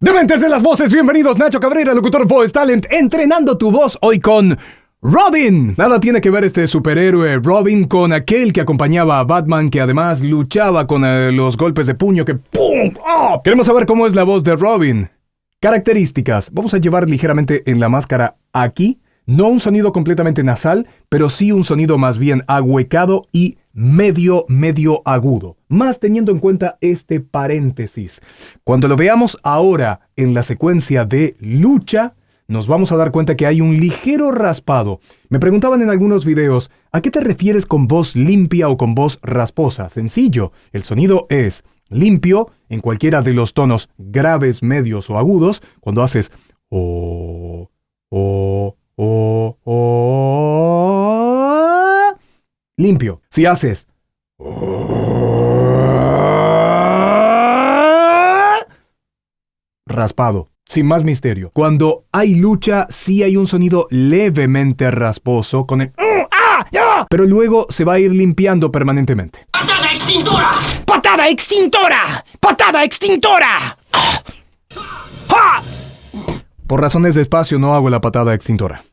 Dementes de las voces, bienvenidos Nacho Cabrera, locutor Voice Talent, entrenando tu voz hoy con Robin. Nada tiene que ver este superhéroe Robin con aquel que acompañaba a Batman, que además luchaba con los golpes de puño que ¡pum! ¡Oh! Queremos saber cómo es la voz de Robin. Características. Vamos a llevar ligeramente en la máscara aquí. No un sonido completamente nasal, pero sí un sonido más bien ahuecado y medio agudo. Más teniendo en cuenta este paréntesis. Cuando lo veamos ahora en la secuencia de lucha, nos vamos a dar cuenta que hay un ligero raspado. Me preguntaban en algunos videos, ¿a qué te refieres con voz limpia o con voz rasposa? Sencillo, el sonido es limpio en cualquiera de los tonos graves, medios o agudos, cuando haces limpio. Si haces raspado. Sin más misterio. Cuando hay lucha, sí hay un sonido levemente rasposo con el pero luego se va a ir limpiando permanentemente. ¡Patada extintora! ¡Patada extintora! ¡Patada extintora! ¡Ja! Por razones de espacio no hago la patada extintora.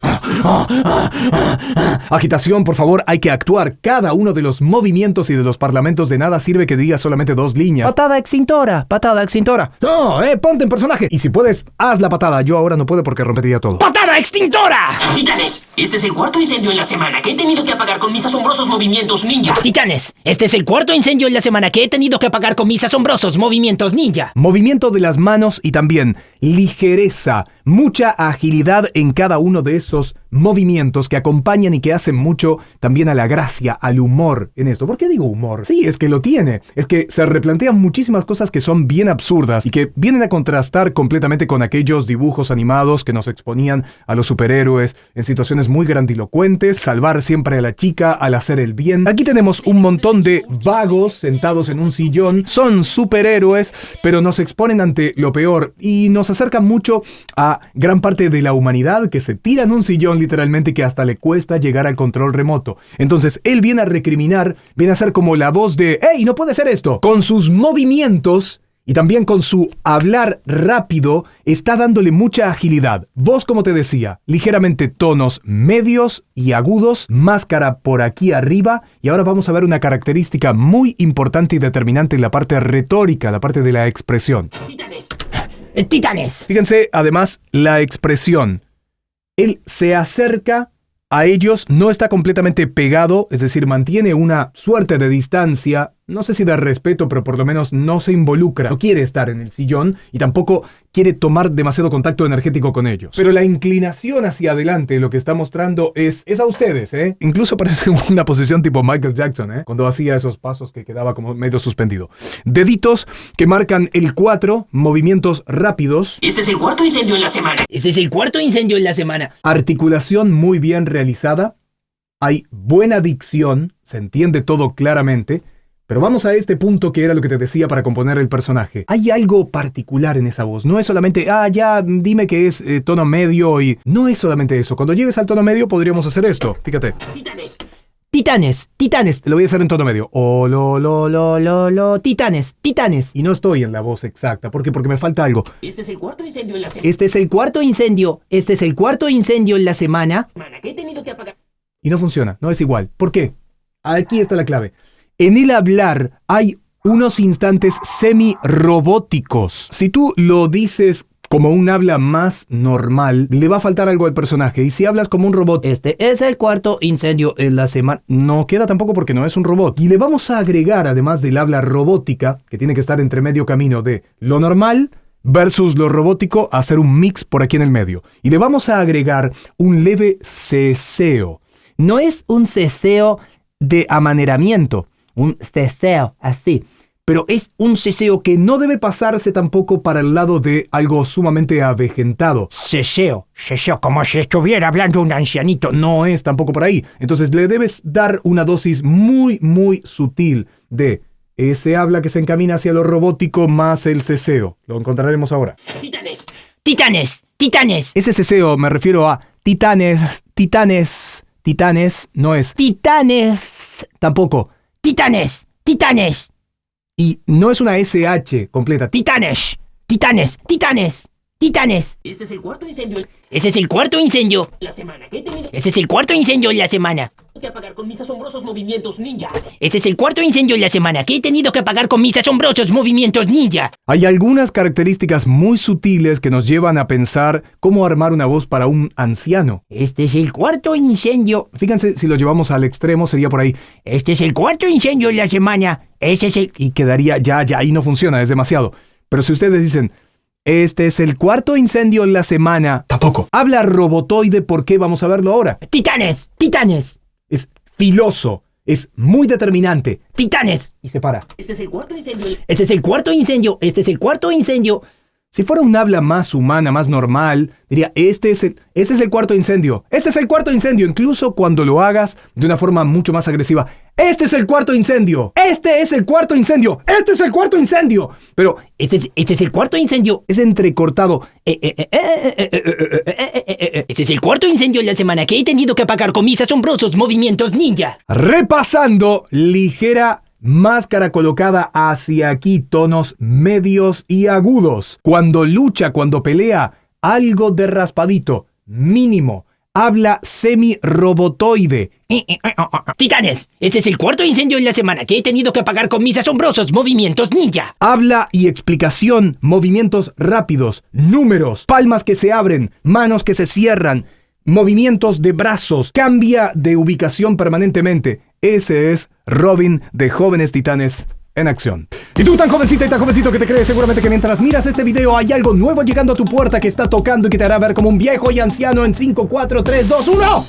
Agitación, por favor, hay que actuar. Cada uno de los movimientos y de los parlamentos de nada sirve que digas solamente 2 líneas. ¡Patada extintora! ¡Patada extintora! No, ponte en personaje. Y si puedes, haz la patada. Yo ahora no puedo porque rompería todo. ¡Patada extintora! Titanes, este es el cuarto incendio en la semana que he tenido que apagar con mis asombrosos movimientos ninja. Titanes, este es el cuarto incendio en la semana que he tenido que apagar con mis asombrosos movimientos ninja. Movimiento de las manos y también ligereza. Mucha agilidad en cada uno de esos movimientos que acompañan y que hacen mucho también a la gracia, al humor en esto. ¿Por qué digo humor? Sí, es que lo tiene. Es que se replantean muchísimas cosas que son bien absurdas y que vienen a contrastar completamente con aquellos dibujos animados que nos exponían a los superhéroes en situaciones muy grandilocuentes, salvar siempre a la chica al hacer el bien. Aquí tenemos un montón de vagos sentados en un sillón. Son superhéroes, pero nos exponen ante lo peor y nos acercan mucho a gran parte de la humanidad que se tira en un sillón literalmente, que hasta le cuesta llegar al control remoto. Entonces él viene a recriminar, viene a ser como la voz de ¡Ey, no puede ser esto! Con sus movimientos y también con su hablar rápido está dándole mucha agilidad. Voz, como te decía, ligeramente tonos medios y agudos, máscara por aquí arriba, y ahora vamos a ver una característica muy importante y determinante en la parte retórica, la parte de la expresión. Titanes. ¡Titanes! Fíjense, además, la expresión. Él se acerca a ellos, no está completamente pegado, es decir, mantiene una suerte de distancia, no sé si de respeto, pero por lo menos no se involucra, no quiere estar en el sillón y tampoco quiere tomar demasiado contacto energético con ellos. Pero la inclinación hacia adelante, lo que está mostrando es a ustedes, ¿eh? Incluso parece una posición tipo Michael Jackson, ¿eh? Cuando hacía esos pasos que quedaba como medio suspendido. Deditos que marcan el 4, movimientos rápidos. Este es el cuarto incendio en la semana. Este es el cuarto incendio en la semana. Articulación muy bien realizada. Hay buena dicción, se entiende todo claramente. Pero vamos a este punto que era lo que te decía para componer el personaje. Hay algo particular en esa voz. No es solamente, ya, dime que es tono medio y... No es solamente eso. Cuando llegues al tono medio podríamos hacer esto. Fíjate. Titanes. Titanes, titanes. Lo voy a hacer en tono medio. Titanes, titanes. Y no estoy en la voz exacta. ¿Por qué? Porque me falta algo. Este es el cuarto incendio en la semana. Este es el cuarto incendio. Este es el cuarto incendio en la semana. Que he tenido que apagar. Y no funciona. No es igual. ¿Por qué? Aquí está la clave. En el hablar hay unos instantes semi-robóticos. Si tú lo dices como un habla más normal, le va a faltar algo al personaje. Y si hablas como un robot, este es el cuarto incendio en la semana. No queda tampoco porque no es un robot. Y le vamos a agregar, además del habla robótica, que tiene que estar entre medio camino de lo normal versus lo robótico, hacer un mix por aquí en el medio. Y le vamos a agregar un leve ceseo. No es un ceseo de amaneramiento. Un ceseo, así. Pero es un ceseo que no debe pasarse tampoco para el lado de algo sumamente avejentado. Ceseo, como si estuviera hablando un ancianito. No es tampoco por ahí. Entonces le debes dar una dosis muy sutil de ese habla que se encamina hacia lo robótico más el ceseo. Lo encontraremos ahora. Titanes. Titanes, titanes. Ese ceseo me refiero a titanes, no es. Titanes. Tampoco. Titanes. Titanes. Y no es una SH completa. Titanes. Titanes. Titanes. Titanes. Este es el cuarto incendio Ese es el cuarto incendio. en la semana que he tenido Ese es el cuarto incendio en la semana. que apagar con mis asombrosos movimientos ninja. Ese es el cuarto incendio en la semana que he tenido que apagar con mis asombrosos movimientos ninja. Hay algunas características muy sutiles que nos llevan a pensar cómo armar una voz para un anciano. Este es el cuarto incendio. Fíjense, si lo llevamos al extremo sería por ahí. Este es el cuarto incendio en la semana. Ese es el... Y quedaría, ya, ahí no funciona, es demasiado. Pero si ustedes dicen, este es el cuarto incendio en la semana, tampoco. Habla robotoide, ¿por qué? Vamos a verlo ahora. Titanes. Titanes. Es filoso, es muy determinante. Titanes. Y se para. Este es el cuarto incendio. Este es el cuarto incendio. Este es el cuarto incendio. Si fuera un habla más humana, más normal, diría, este es el cuarto incendio. Este es el cuarto incendio, incluso cuando lo hagas de una forma mucho más agresiva. Este es el cuarto incendio. Este es el cuarto incendio. Este es el cuarto incendio. Pero Este es el cuarto incendio. es entrecortado. Este es el cuarto incendio en la semana que he tenido que apagar con mis asombrosos movimientos ninja. Repasando, ligera máscara colocada hacia aquí, tonos medios y agudos. Cuando lucha, cuando pelea, algo de raspadito, mínimo. Habla semi-robotoide. Titanes, este es el cuarto incendio en la semana que he tenido que apagar con mis asombrosos movimientos ninja. Habla y explicación, movimientos rápidos, números, palmas que se abren, manos que se cierran, movimientos de brazos, cambia de ubicación permanentemente. Ese es Robin de Jóvenes Titanes en acción. Y tú, tan jovencita y tan jovencito que te crees, seguramente que mientras miras este video hay algo nuevo llegando a tu puerta que está tocando y que te hará ver como un viejo y anciano en 5, 4, 3, 2, 1.